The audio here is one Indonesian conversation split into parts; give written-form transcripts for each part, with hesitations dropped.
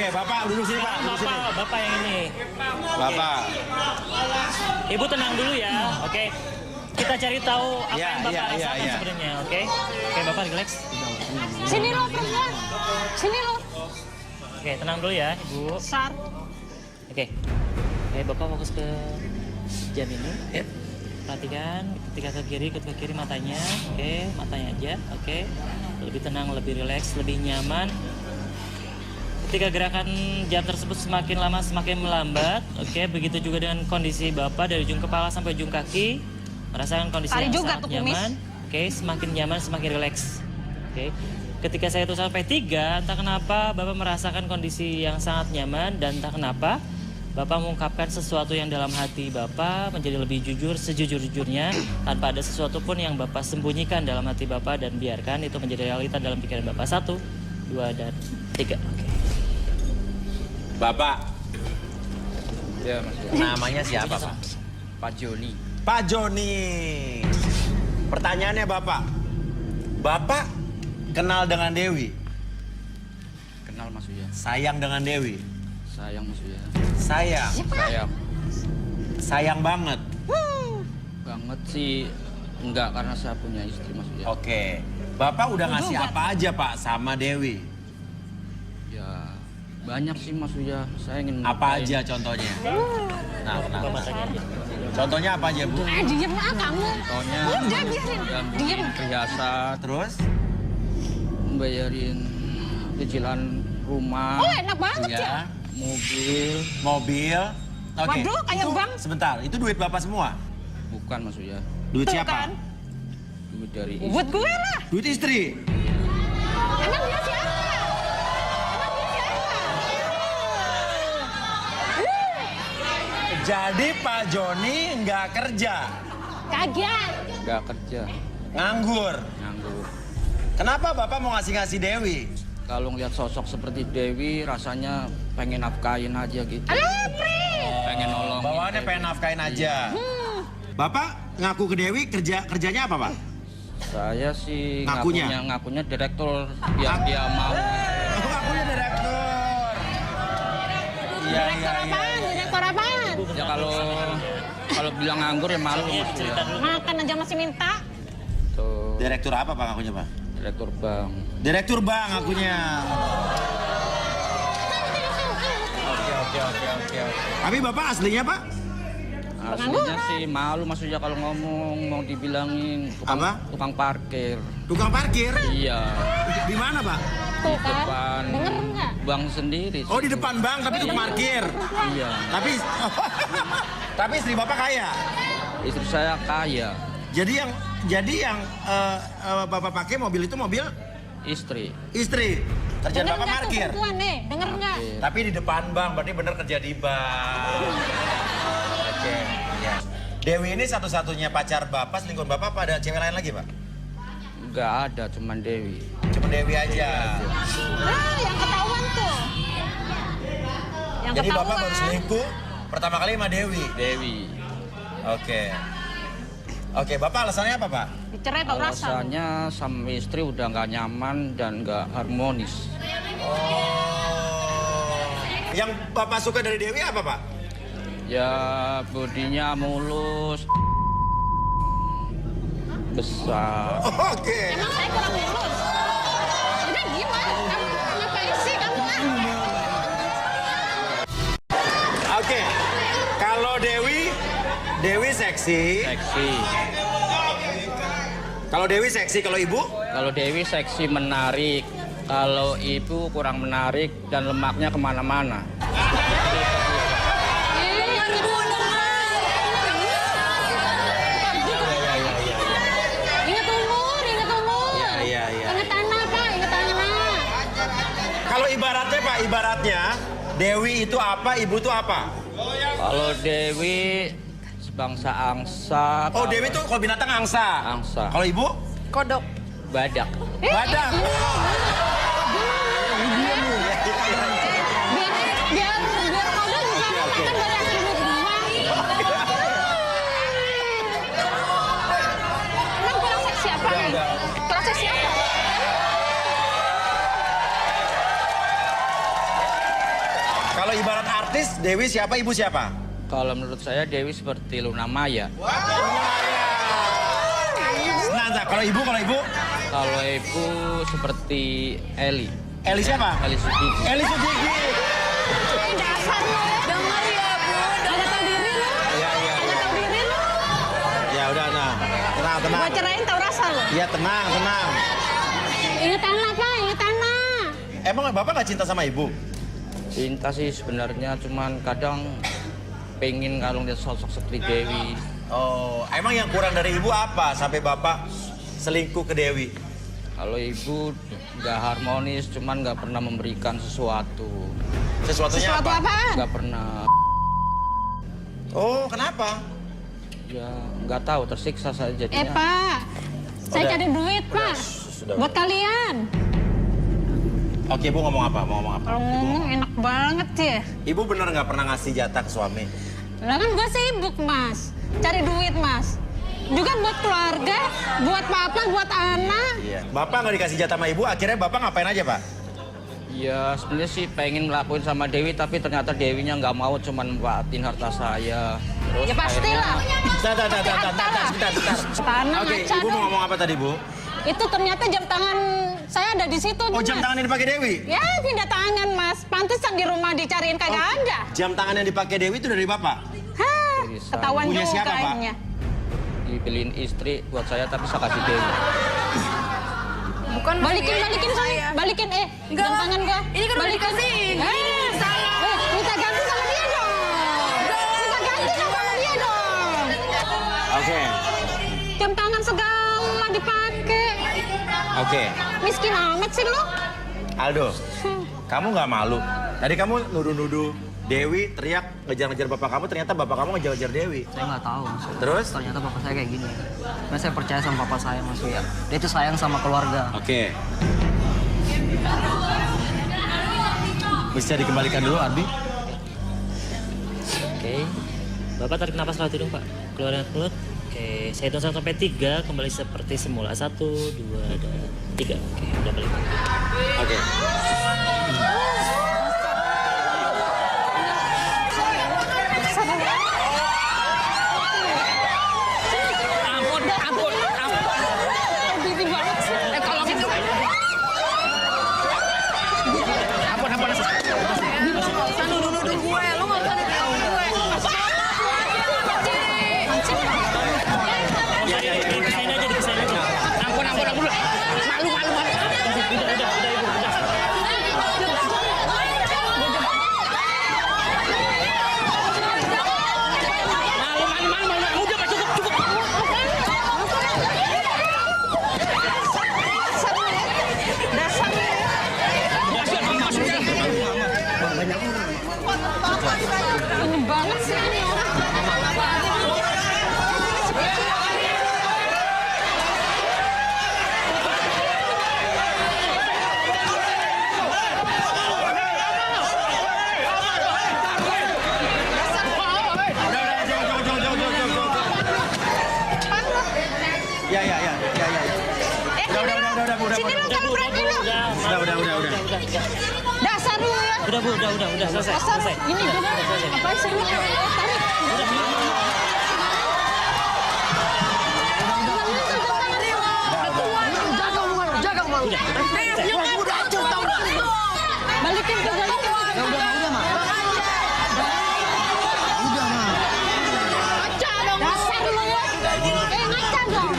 Oke, Bapak duduk sini, Pak. Duduk sini. Bapak yang ini. Bapak. Ibu tenang dulu ya, oke? Kita cari tahu apa yang Bapak rasakan sebenarnya, oke? Oke, Bapak relax. Sini lo perempuan. Sini lo. Oke, tenang dulu ya, Ibu. Sar. Oke. Oke, Bapak fokus ke jam ini. Yep. Perhatikan ketika ke kiri matanya. Oke, matanya aja. Oke. Lebih tenang, lebih rileks, lebih nyaman. Ketika gerakan jam tersebut semakin lama semakin melambat. Oke, begitu juga dengan kondisi Bapak dari ujung kepala sampai ujung kaki. Merasakan kondisi yang sangat nyaman. Oke, semakin nyaman, semakin rileks. Oke. Ketika saya hitung sampai 3, entah kenapa Bapak merasakan kondisi yang sangat nyaman dan entah kenapa Bapak mengungkapkan sesuatu yang dalam hati Bapak menjadi lebih jujur sejujur-jujurnya tanpa ada sesuatu pun yang Bapak sembunyikan dalam hati Bapak dan biarkan itu menjadi realita dalam pikiran Bapak. 1, 2, dan 3. Oke. Bapak. Ya, Mas. Namanya siapa, Pak? Pak Joni. Pak Joni. Pertanyaannya, Bapak. Bapak kenal dengan Dewi? Kenal Mas Uya. Sayang dengan Dewi? Sayang Mas Uya. Sayang. Sayang. Sayang banget. Banget sih enggak karena saya punya istri Mas Uya. Oke. Bapak udah ngasih apa aja, Pak, sama Dewi? Ya banyak sih Mas Uya. Saya ingin Apa nikahin. aja contohnya? Nah, kenapa? Contohnya apa aja, Bu? Diem lah kamu. Contohnya Udah biarin. Diem. perhiasan, Terus? membayarin cicilan rumah. Oh enak banget ya. Ya. Mobil. Mobil. Oke. Waduh, kayak Itu- bank. Sebentar, itu duit Bapak semua? Bukan Mas Uya. Duit Tuh siapa? kan. Duit dari Buat gue lah. Duit istri. Emang dia siapa? Jadi Pak Joni nggak kerja, Kagak. Enggak kerja. nganggur. Nganggur. Kenapa Bapak mau ngasih Dewi? Kalau ngeliat sosok seperti Dewi rasanya pengen nafkahin aja gitu. Pengen nolongin. Bawaannya Dewi. pengen nafkain aja. Bapak ngaku ke Dewi kerjanya apa, Pak? Saya sih Ngakunya? ngakunya direktur biar dia mau. Ngakunya direktur. Iya, Direktur apaan? Direktur apaan? Ya kalau bilang nganggur ya malu Mas Cerita ya. dulu. Makan aja masih minta. Tuh, Direktur apa Pak ngakunya, Pak? direktur bank. Direktur bank ngakunya. Oke. Tapi Bapak aslinya, Pak? Aslinya sih malu maksudnya kalau ngomong mau dibilangin Apa? tukang parkir. Tukang parkir? Iya. Di mana, Pak? Tuh Di kan. depan Denger nggak? bank sendiri. Oh, di depan bank tapi tukang parkir. Iya. Tapi tapi istri Bapak kaya. Istri saya kaya. Jadi yang Bapak pakai mobil itu mobil Istri. istri. Kerjaan Denger Bapak nggak tuh parkir. perempuan nih? Denger nggak? Tapi di depan bank, berarti bener kerja di bank. Oke, ya. Dewi ini satu-satunya pacar Bapak, selingkuhan Bapak, apa ada cewek lain lagi, Pak? Enggak ada, cuman Dewi. Cuma Dewi aja. Nah, yang ketahuan tuh. Yang Jadi Bapak ketahuan. baru selingkuh pertama kali sama Dewi. Dewi. Oke. Oke, Bapak alasannya apa, Pak? Dicerai Pak Rasa. Alasannya sama istri udah nggak nyaman dan nggak harmonis. Oh. Yang Bapak suka dari Dewi apa, Pak? Ya bodinya mulus, besar. Oke. Emang saya kurang lulus. Udah gimana? Kamu ngapain sih kamu? Oke. Kalau Dewi seksi. Seksi. Kalau Dewi seksi, kalau Ibu? Kalau Dewi seksi menarik. Kalau ibu kurang menarik dan lemaknya kemana-mana. Ingat umur. Iya. Ingat tanah, Pak. Ingat tanah. Kalau ibaratnya, Pak, Dewi itu apa, Ibu itu apa? Kalau Dewi sebangsa angsa. Oh, Dewi itu kalau binatang angsa. Angsa. Kalau Ibu? Kodok. Badak. Badak. Biar kodok juga kan banyak duit uang. Emang kurang seksi apa nih? Kurang seksi apa? Artis Dewi siapa, ibu siapa? Kalau menurut saya Dewi seperti Luna Maya. Nah, kalau ibu? Kalau ibu seperti Eli. Eli siapa? Eli Sudigi. Eli Sudigi. Dasar lu. Dengar ya, Bu. Ada tahu diri lu. Iya. Ada tahu diri lu. Ya udah, nah. Tenang. Gua cerain tahu rasa lu. Iya, tenang. Ingetan lah, Pak. Ingetan lah. Emang bapak nggak cinta sama ibu? Cinta sih sebenarnya, cuman kadang pengen kalau lihat sosok seperti Dewi. Oh, emang yang kurang dari ibu apa sampai bapak selingkuh ke Dewi? Kalau ibu nggak harmonis, cuman nggak pernah memberikan sesuatu. Sesuatunya Sesuatu apa? apaan? Nggak pernah. Oh, kenapa? Ya nggak tahu, tersiksa saya jadinya. Pak. Saya Udah. cari duit, Pak. Sudah. Buat kalian. Oke, ibu ngomong apa? Kalau ngomong enak banget ya. Ibu bener nggak pernah ngasih jatah ke suami? Lah kan gue sibuk, Mas. Cari duit, Mas. Juga buat keluarga, buat papa, buat anak. Iya. Bapak nggak dikasih jatah sama ibu, akhirnya bapak ngapain aja, Pak? Ya sebenarnya sih pengen ngelakuin sama Dewi, tapi ternyata Dewinya nggak mau, cuman manfaatin harta saya. Terus Ya pastilah. Sebentar. Tanah Oke, ngaca ibu mau dong. ngomong apa tadi, Bu? Itu ternyata jam tangan saya ada di situ. Oh, nih, jam Mas. tangan yang dipakai Dewi? Ya, pindah tangan, Mas. Pantesan di rumah dicariin kagak ada. Jam tangan yang dipakai Dewi itu dari bapak? Hah, Bisa. ketahuan Punya juga siapa, Pak? akhirnya. Dibeliin istri buat saya, tapi saya kasih Dewi. Bukan balikin saya. Balikin jam tangan gua. Ini kan udah dikasih. Minta ganti sama dia dong. Minta ganti sama dia dong. Oke. Jam tangan segala dipakai. Oke. Miskin amat sih lo. Aldo, kamu nggak malu? Tadi kamu nuduh-nuduh Dewi teriak ngejar-ngejar bapak kamu, ternyata bapak kamu ngejar-ngejar Dewi. Saya nggak tahu Mas. Terus? Ternyata bapak saya kayak gini. Karena saya percaya sama papa saya Mas ya. Dia itu sayang sama keluarga. Oke. Bisa dikembalikan dulu, Ardi? Oke. Bapak tarik napas lewat hidung, Pak. Keluarin mulut. Oke, saya hitung 1 sampai 3 kembali seperti semula. 1, 2, dan 3. Oke, udah balik. Oke. Bibi banget sih. Nuduh gue, lu nggak usah nuduh gue. Ya, dipisahin aja, dipisahin aja. Ampun. Malu. Udah, Ibu, udah. Malu. Udah, Pak, cukup. Ini banget sih ini orang. Ya. Udah, Bu. Sini lu kamu berani lu. Udah. Dasar lu ya. Udah, Bu, udah. Selesai. Dasar ini juga. Apa sih lu? Tarik. Balikin ke balikin. Ngaca dong. Dasar lu ya. Ngaca dong.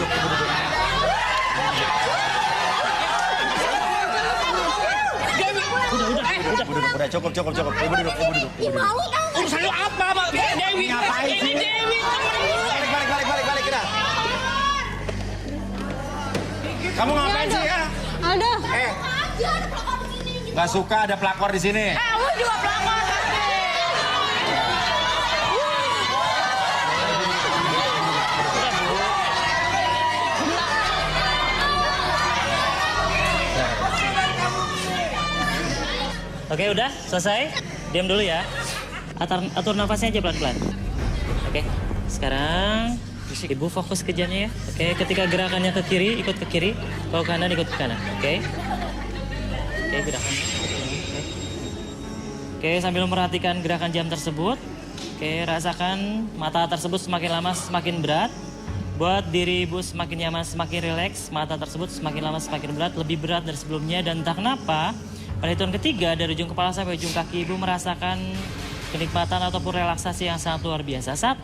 Udah, cukup. Ibu duduk. Malu tau. Urusan lu apa, Pak? Dewi. Ngapain sih? Ini Dewi. Balik dah. Kamu ngapain sih ya? Aldo. Nggak suka ada pelakor di sini. Lu juga pelakor. Oke, udah selesai. Diam dulu ya. Atur nafasnya aja pelan-pelan. Oke. Sekarang Ibu fokus ke jamnya ya. Oke, ketika gerakannya ke kiri, ikut ke kiri. Kalau kanan, ikut ke kanan. Oke. Oke, gerakan. Oke, sambil memperhatikan gerakan jam tersebut. Oke, rasakan mata tersebut semakin lama semakin berat. Buat diri ibu semakin nyaman, semakin rileks. Mata tersebut semakin lama semakin berat, lebih berat dari sebelumnya. Dan entah kenapa, pada hitungan ketiga dari ujung kepala sampai ujung kaki ibu merasakan kenikmatan ataupun relaksasi yang sangat luar biasa. 1,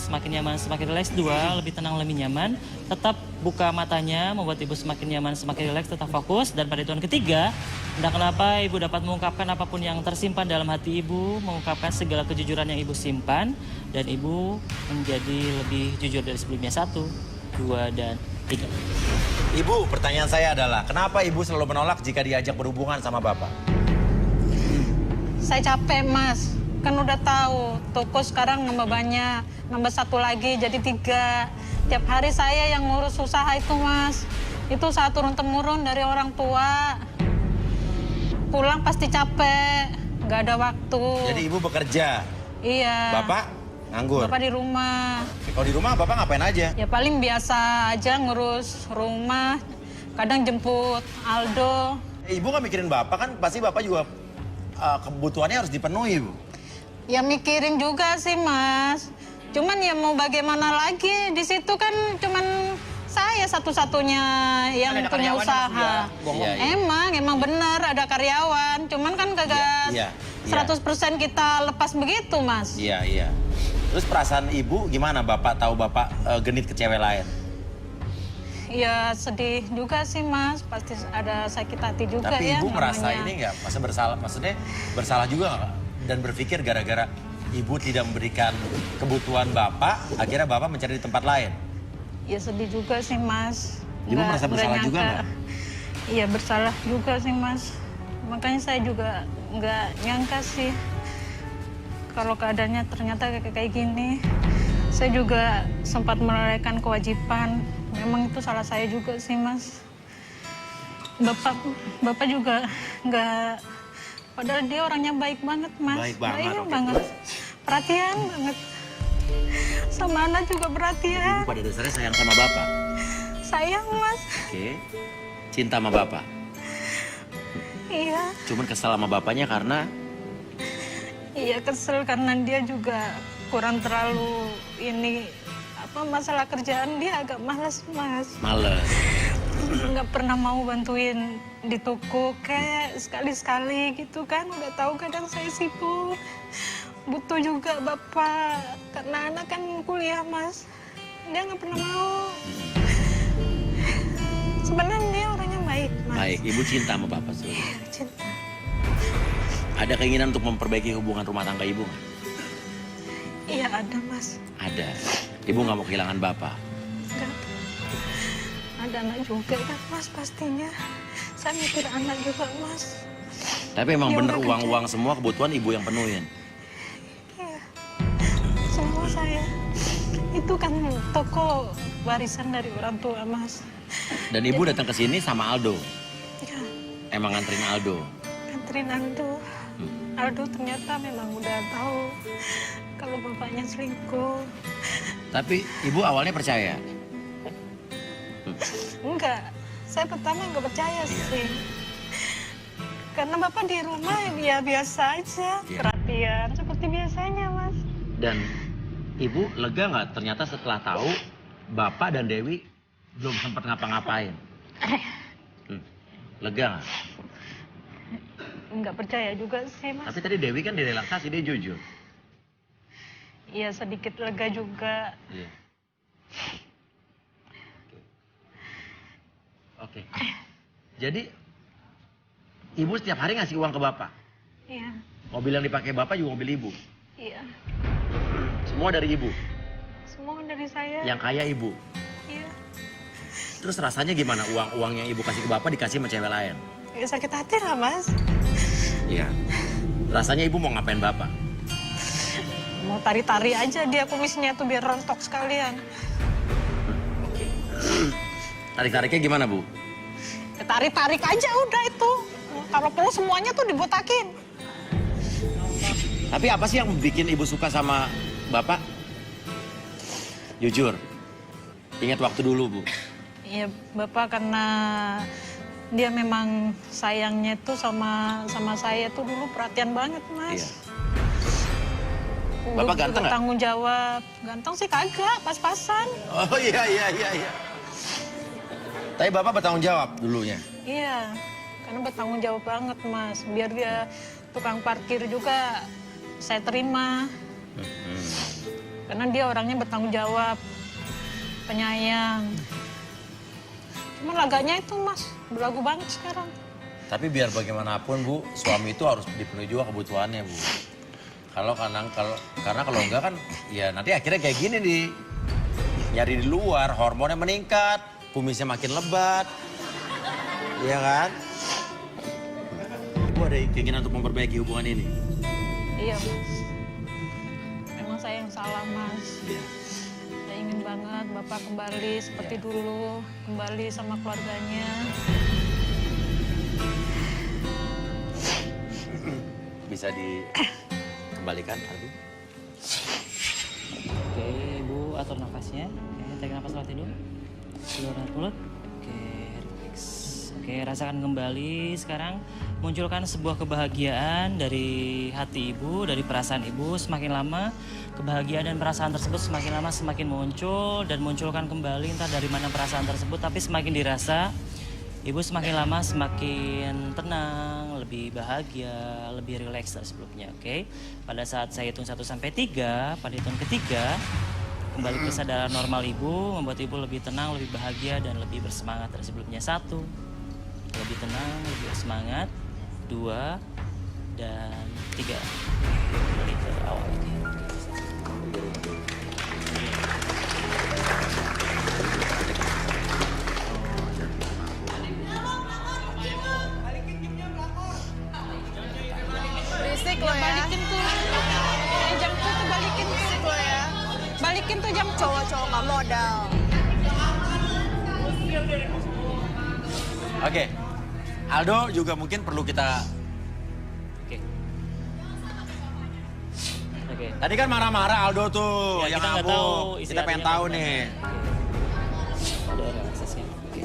semakin nyaman, semakin rileks. 2, lebih tenang, lebih nyaman. Tetap buka matanya, membuat ibu semakin nyaman, semakin rileks, tetap fokus. Dan pada hitungan ketiga, entah kenapa ibu dapat mengungkapkan apapun yang tersimpan dalam hati ibu, mengungkapkan segala kejujuran yang ibu simpan, dan ibu menjadi lebih jujur dari sebelumnya. 1, 2, dan 3. Ibu, pertanyaan saya adalah, kenapa ibu selalu menolak jika diajak berhubungan sama bapak? Saya capek mas, kan udah tahu toko sekarang nambah banyak, nambah 1 lagi jadi 3. Tiap hari saya yang ngurus usaha itu mas, itu saat turun-temurun dari orang tua. Pulang pasti capek, nggak ada waktu. Jadi ibu bekerja, Iya. bapak nganggur. Bapak di rumah. Kalau di rumah bapak ngapain aja? Ya paling biasa aja ngurus rumah, kadang jemput Aldo. Ibu nggak mikirin bapak kan, pasti bapak juga kebutuhannya harus dipenuhi, Bu. Ya mikirin juga sih mas. Cuman ya mau bagaimana lagi, di situ kan cuman saya satu-satunya yang Kan ada punya karyawan usaha. Iya, iya. Emang bener ada karyawan. Cuman kan kagak Iya, iya, 100% kita lepas begitu mas. Iya, iya. Terus perasaan ibu gimana bapak tahu bapak genit ke cewek lain? Ya sedih juga sih mas, pasti ada sakit hati juga Tapi ya. ibu merasa namanya. ini nggak, masa bersalah, maksudnya bersalah juga nggak? Dan berpikir gara-gara ibu tidak memberikan kebutuhan bapak, akhirnya bapak mencari di tempat lain. Ya sedih juga sih mas. Ibu merasa bersalah juga nyangka. nggak? Iya bersalah juga sih mas. Makanya saya juga nggak nyangka sih kalau keadaannya ternyata kayak gini. Saya juga sempat melalaikan kewajiban. Memang itu salah saya juga sih mas. Bapak juga nggak. Padahal dia orangnya baik banget mas. Baik banget, oke. banget. Perhatian banget. Sama anak juga perhatian. Ibu pada dasarnya sayang sama bapak. Sayang mas. Oke. Cinta sama bapak. Iya. Cuman kesal sama bapaknya karena Iya kesel karena dia juga kurang terlalu ini masalah kerjaan dia agak malas mas. males. Nggak pernah mau bantuin di toko kayak sekali-sekali gitu kan. Udah tahu kadang saya sibuk. Butuh juga bapak karena anak kan kuliah mas. Dia nggak pernah mau. Sebenarnya dia orangnya baik mas. Baik, ibu cinta sama bapak sih. Cinta. Ada keinginan untuk memperbaiki hubungan rumah tangga ibu nggak? Iya ada mas. Ada. Ibu nggak mau kehilangan bapak. Enggak. Ada anak juga kan mas pastinya. Saya mikir anak juga mas. Tapi emang Ya bener udah, uang-uang semua kebutuhan ibu yang penuhin. Iya. Semua saya. Itu kan toko warisan dari orang tua mas. Dan ibu datang ke sini sama Aldo. Ya, Emang nganterin Aldo. anterin Aldo. Aldo ternyata memang udah tahu kalau bapaknya selingkuh. Tapi ibu awalnya percaya. Enggak, saya pertama nggak percaya sih. Karena bapak di rumah ya biasa aja, Iya. perhatian seperti biasanya mas. Dan ibu lega nggak ternyata setelah tahu bapak dan Dewi belum sempat ngapa-ngapain? Lega nggak? Nggak percaya juga sih mas. Tapi tadi Dewi kan direlaksasi, dia jujur. Iya sedikit lega juga. Iya. Oke. Jadi ibu setiap hari ngasih uang ke bapak. Iya, Mobil yang dipakai bapak juga mobil ibu. iya. Semua dari ibu. Semua dari saya. Yang kaya ibu. Iya. Terus rasanya gimana uang yang ibu kasih ke bapak dikasih sama cewek lain? Ya sakit hati lah mas. Iya. Rasanya ibu mau ngapain bapak? Mau tari-tari aja dia kumisnya tuh biar rontok sekalian. Tarik-tariknya gimana bu? Ya, tarik-tarik aja udah itu. Kalau perlu semuanya tuh dibotakin. Tapi apa sih yang bikin ibu suka sama bapak? Jujur. Ingat waktu dulu bu. Iya bapak karena dia memang sayangnya tuh sama saya tuh dulu perhatian banget, Mas. Iya. Bapak ganteng nggak? Tanggung jawab. Ganteng sih kagak, pas-pasan. Oh iya. Tapi Bapak bertanggung jawab dulunya? Iya, karena bertanggung jawab banget, Mas. Biar dia tukang parkir juga saya terima. Karena dia orangnya bertanggung jawab, penyayang. Cuma laganya itu, Mas, belagu banget sekarang. Tapi biar bagaimanapun, Bu, suami itu harus dipenuhi juga kebutuhannya, Bu. Karena kalau enggak kan, ya nanti akhirnya kayak gini nih. Nyari di luar, hormonnya meningkat, kumisnya makin lebat. Iya kan? Bu ada keinginan untuk memperbaiki hubungan ini? Iya, Mas. Memang saya yang salah, Mas. Iya. Saya ingin banget Bapak kembali seperti dulu, kembali sama keluarganya. Bisa dikembalikan, Ardi? Oke, Ibu atur nafasnya. Oke, tarik nafas lewat hidung. Keluar lewat mulut. Oke, relax. Oke, rasakan kembali sekarang. Munculkan sebuah kebahagiaan dari hati Ibu, dari perasaan Ibu. Semakin lama, kebahagiaan dan perasaan tersebut semakin lama semakin muncul. Dan munculkan kembali entah dari mana perasaan tersebut. Tapi semakin dirasa, Ibu semakin lama semakin tenang, lebih bahagia, lebih rileks dari sebelumnya, oke? Pada saat saya hitung 1-3, pada hitung ketiga, kembali kesadaran normal Ibu, membuat Ibu lebih tenang, lebih bahagia, dan lebih bersemangat dari sebelumnya. 1, lebih tenang, lebih bersemangat. 2, dan 3. Kembali ke awal. Berisik lo ya. Balikin tuh. Jam tuh balikin tuh. Berisik lo ya. Balikin tuh jam Cowok-cowok nggak modal. Oke. Aldo juga mungkin perlu kita... Oke. Oke. Tadi kan marah-marah Aldo tuh, Ya, yang kita nggak ngamuk. tahu isi Kita pengen hatinya tahu bagaimana. nih. Oke. Ada relaksasinya. Oke.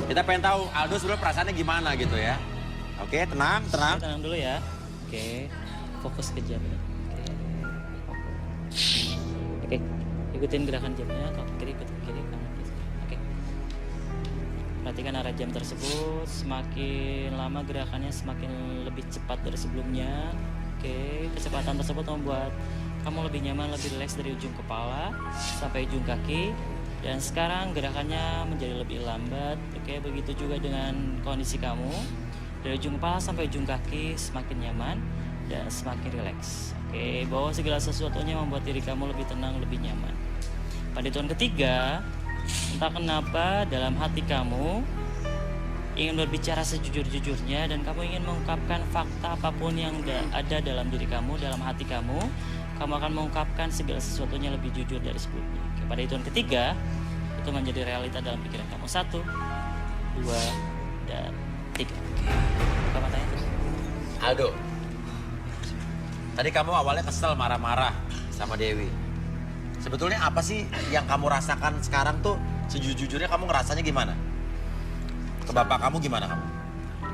Kita pengen tahu Aldo sebenarnya perasaannya gimana gitu ya. Oke, tenang. Oke, tenang dulu ya. Oke, fokus ke jamnya. Oke, fokus. Oke, ikutin gerakan jamnya. Kaki kiri, ikutin kiri, kanan kiri. Oke. Perhatikan arah jam tersebut. Semakin lama gerakannya semakin lebih cepat dari sebelumnya. Oke, kecepatan tersebut membuat kamu lebih nyaman, lebih rileks dari ujung kepala sampai ujung kaki. Dan sekarang gerakannya menjadi lebih lambat. Oke, begitu juga dengan kondisi kamu. Dari ujung kepala sampai ujung kaki semakin nyaman dan semakin rileks. Oke, bahwa segala sesuatunya membuat diri kamu lebih tenang, lebih nyaman. Pada hitungan ketiga, entah kenapa dalam hati kamu ingin berbicara sejujur-jujurnya dan kamu ingin mengungkapkan fakta apapun yang ada dalam diri kamu, dalam hati kamu akan mengungkapkan segala sesuatunya lebih jujur dari sebelumnya. Oke, pada hitungan ketiga, itu menjadi realita dalam pikiran kamu. 1, 2, dan 3. Oke, buka matanya terus. Aldo, tadi kamu awalnya kesel marah-marah sama Dewi. Sebetulnya apa sih yang kamu rasakan sekarang tuh sejujurnya kamu ngerasanya gimana? Ke bapak kamu gimana kamu?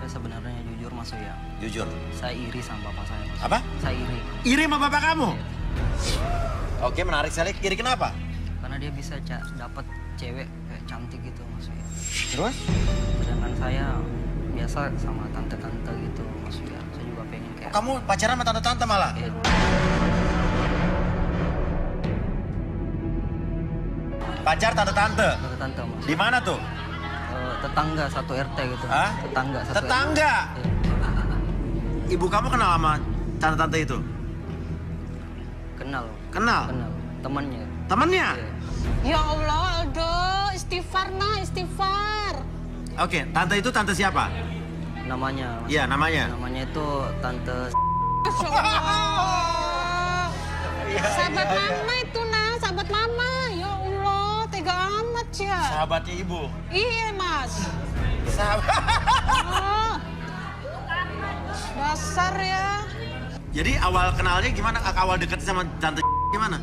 Saya sebenarnya jujur Mas ya. Jujur. Saya iri sama bapak saya Mas. Apa? Saya iri. Iri sama bapak kamu? Oke, menarik sekali. Iri kenapa? Karena dia bisa dapat cewek kayak cantik gitu Mas ya. Terus? Sedangkan saya biasa sama tante-tante gitu Mas ya. Saya juga pengen kayak... Kamu pacaran sama tante-tante malah? Iya. Pacar tante-tante? Tante-tante Mas. Di mana tuh? Tetangga satu RT gitu. Hah? Tetangga satu Tetangga? RT. Iya. Ibu kamu kenal sama tante-tante itu? Kenal. Kenal? Kenal. Temannya. Temennya? Iya. Ya Allah, Aldo, istighfar nah, istighfar. Oke, tante itu tante siapa? Namanya Mas. Iya, namanya. Namanya itu Tante Masya Allah. Sahabat mama itu nah, sahabat mama. Ya Allah, tega amat ya. Sahabatnya ibu. Iya, Mas. Sahabat. Oh. Dasar ya. Jadi awal kenalnya gimana? Awal deket sama tante gimana?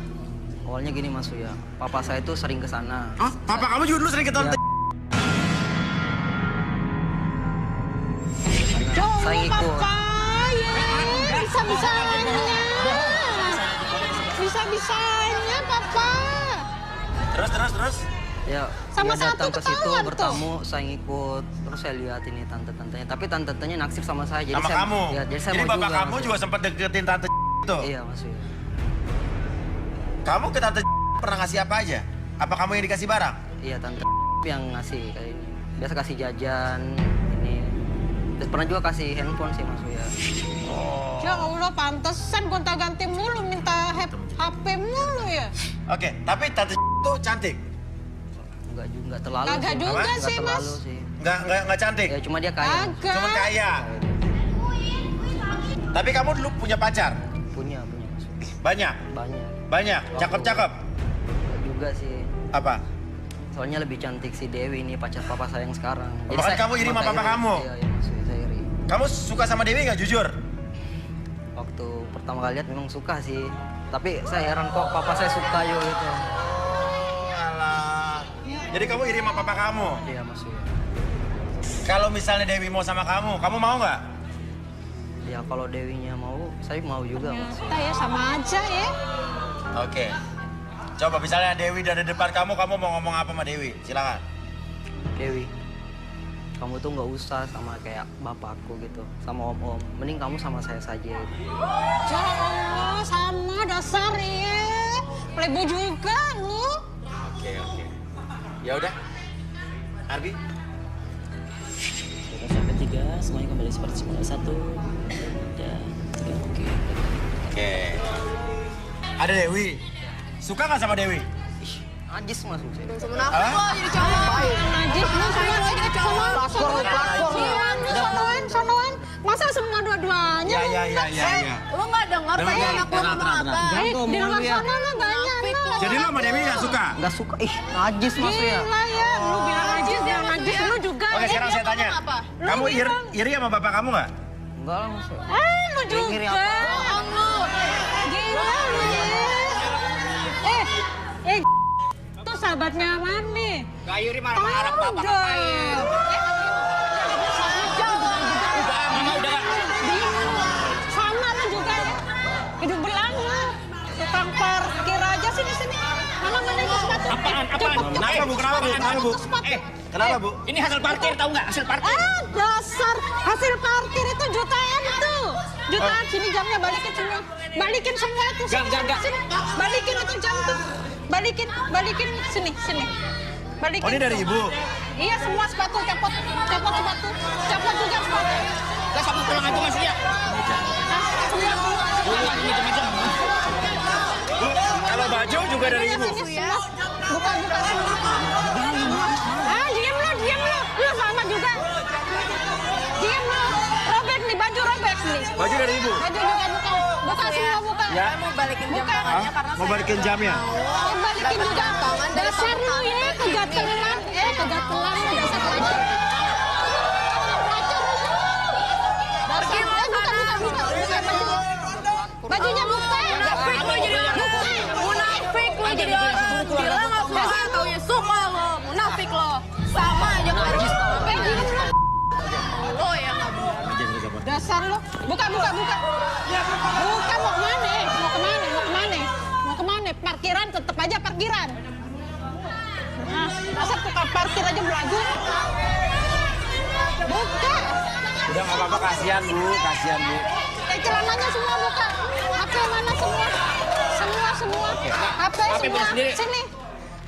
Awalnya gini Mas ya, papa saya tuh sering ke sana. Oh, papa kamu juga dulu sering ke tante. Iya. saya ikut. Papa, ya. Bisa-bisanya. Bisa-bisanya, Papa. Terus. Ya, Sama dia datang satu ke situ ketahuan tuh. bertamu, saya ngikut. Terus saya lihat ini tante-tantenya, tapi tante-tantenya naksir sama saya. Jadi Sama saya, kamu. Ya, jadi saya Jadi mau bapak juga. kamu Mas. juga sempat deketin tante itu. Iya, Mas. Ya. Kamu ke tante pernah ngasih apa aja? Apa kamu yang dikasih barang? Iya, tante yang ngasih kayak ini. Biasa kasih jajan, ini. Terus pernah juga kasih handphone sih, Mas. Ya. Ya Allah, pantesan gonta-ganti mulu minta HP mulu ya. Oke, tapi tante itu cantik. Enggak terlalu Kagak sih. juga Nggak sih, terlalu Mas. sih. Nggak cantik. Ya, cuma dia kaya. Agak. Cuma kaya. Tapi kamu dulu punya pacar? Punya, Mas. Banyak? Banyak. Cakep-cakep? Nggak juga sih. Apa? Soalnya lebih cantik si Dewi ini pacar papa saya yang sekarang. Makanya kamu iri sama papa kamu? Iya, Mas. Saya iri. Kamu suka sama Dewi nggak jujur? Waktu pertama kali lihat memang suka sih. Tapi saya heran kok papa saya suka yo itu. Alah. Jadi kamu iri sama papa kamu? Iya, Mas. Ya. Kalau misalnya Dewi mau sama kamu mau nggak? Ya kalau Dewinya mau, saya mau juga, Mas. Kita ya sama aja ya. Oke. Coba misalnya Dewi dari depan kamu mau ngomong apa sama Dewi? Silakan. Dewi, kamu tuh nggak usah sama kayak bapakku gitu, sama om-om. Mending kamu sama saya saja. Ya Allah, sama dasar ya. Playboy juga lu. Oke. Ya udah. Arbi? Udah sampai 3, semuanya kembali seperti semula. 1, 2, 3, oke. Oke. Ada Dewi. Suka nggak sama Dewi? Najis, Mas. Langsung munafik lo jadi cowok. Najis lu Ngapain lo jadi cowok? sonoan. Masa semua dua-duanya? Ya. Lo nggak denger tadi anak lo ngomong apa? Di luar sana lah banyak. Munafik lo. Jadi lo sama Dewi nggak suka? Nggak suka, najis, Mas. Ya. Gila ya, lu bilang najis, dia najis lu juga. Oke, sekarang saya tanya. apa? Kamu iri sama bapak kamu nggak? Enggak lah, Mas. Ya. Lu juga. Iri apa? Bohong lo. Gila lu ya. Itu sahabatnya Mani. Gak Yuri Tahu dong. Sama lu juga ya. Hidup belang lu. Tukang parkir aja sini. Mana itu sepatu? Apaan? Kenapa bu? Kenapa bu? Ini hasil parkir tahu nggak? Hasil parkir. Dasar hasil parkir itu jutaan tuh. Jutaan sini jamnya balikin semua. Balikin semua itu. Enggak. Sini. Balikin itu jam tuh. Balikin sini. Balikin. Oh, ini dari ibu? Iya, semua sepatu copot sepatu. Copot juga sepatu. Lah sapu pulang aja Mas ya. Kalau baju juga dari ibu? Buka semua. Diam lo. Lu sama juga. Diam lo. Robek nih, baju robek nih. Baju dari ibu? Baju juga buka semua buka. Ya. Mau balikin jam Bukan. tangannya karena Mau balikin jamnya? Balikin juga. Dasar lu ya, kegatelan. Kegatelan lu dasar pelacur. Bajunya buka. Munafik lo jadi orang. Munafik lo jadi orang. Bilang nggak biasa taunya suka lo. Munafik lo. Sama aja nggak harus lo yang nggak benar. Dasar lu. Buka. Buka mau kemana? Mau kemana? Parkiran tetep aja parkiran. Nah, masa tukang parkir aja belagu. Buka. Udah nggak apa-apa, kasihan bu. Celananya semua buka. HP mana semua? Semua. HP semua. sendiri. Sini.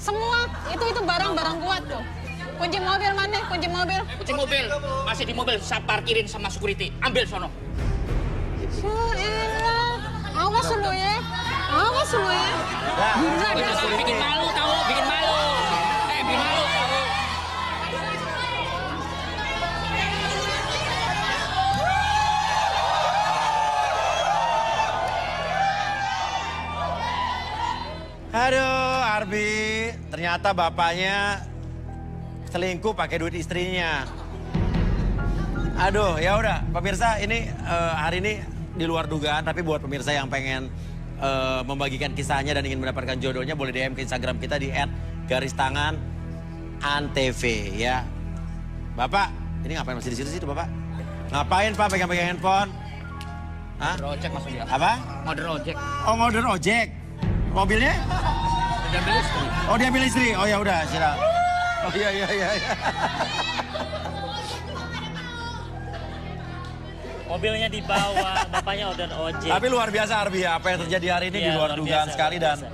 Semua. Itu barang-barang gua tuh. Kunci mobil mana? Kunci mobil. Kunci mobil masih di mobil. Saya parkirin sama security. Ambil sono. Awas lu ya. Bikin malu tahu, bikin malu. Bikin malu. Aduh, Arbi, ternyata bapaknya selingkuh pakai duit istrinya. Aduh, ya udah, pemirsa, ini hari ini di luar dugaan, tapi buat pemirsa yang pengen membagikan kisahnya dan ingin mendapatkan jodohnya, boleh DM ke Instagram kita di @antv ya. Bapak, ini ngapain masih di situ Bapak? Ngapain Pak pegang-pegang handphone? Hah? Order ojek Mas Uya. Apa? Order ojek. Oh ngorder ojek. Mobilnya? Diambil istri. Oh diambil istri. Oh ya udah, siap. Oh iya. Mobilnya dibawa, bapaknya order ojek. Tapi luar biasa Arbi ya, apa yang terjadi hari ini di Iya, luar luar dugaan biasa, sekali luar dan biasa.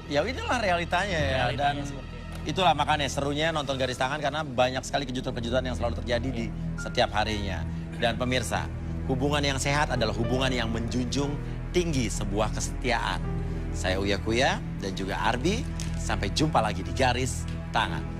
ya inilah realitanya ya. Realitanya Dan seperti itu. itulah makanya serunya nonton Garis Tangan karena banyak sekali kejutan-kejutan yang selalu terjadi di setiap harinya. Dan pemirsa, hubungan yang sehat adalah hubungan yang menjunjung tinggi sebuah kesetiaan. Saya Uya Kuya dan juga Arbi, sampai jumpa lagi di Garis Tangan.